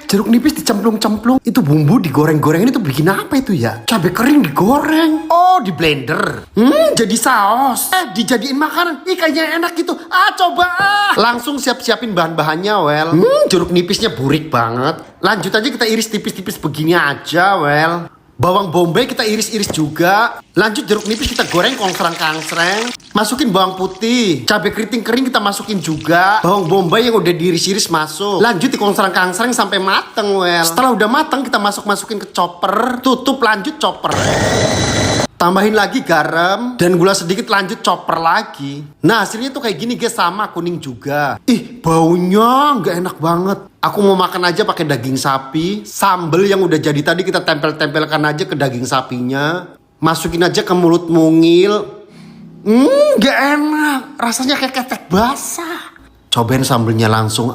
Jeruk nipis dicemplung-cemplung. Itu bumbu digoreng-gorengin itu bikin apa itu ya? Cabai kering digoreng. Oh, di blender. Jadi saus. Dijadiin makanan. Ih, kayaknya enak gitu. Coba. Langsung siap-siapin bahan-bahannya, Wel. Jeruk nipisnya burik banget. Lanjut aja kita iris tipis-tipis begini aja, Wel. Bawang bombay kita iris-iris juga. Lanjut jeruk nipis kita goreng kongsrang-kangsreng. Masukin bawang putih. Cabai keriting kering kita masukin juga. Bawang bombay yang udah diiris-iris masuk. Lanjut di kongsrang-kangsreng sampai mateng, Wel. Setelah udah mateng kita masukin ke chopper. Tutup, lanjut chopper. Tambahin lagi garam dan gula sedikit, lanjut chopper lagi. Nah, hasilnya tuh kayak gini guys, sama kuning juga. Ih, baunya nggak enak banget. Aku mau makan aja pakai daging sapi. Sambel yang udah jadi tadi kita tempel-tempelkan aja ke daging sapinya. Masukin aja ke mulut mungil. Nggak enak. Rasanya kayak ketek basah. Cobain sambelnya langsung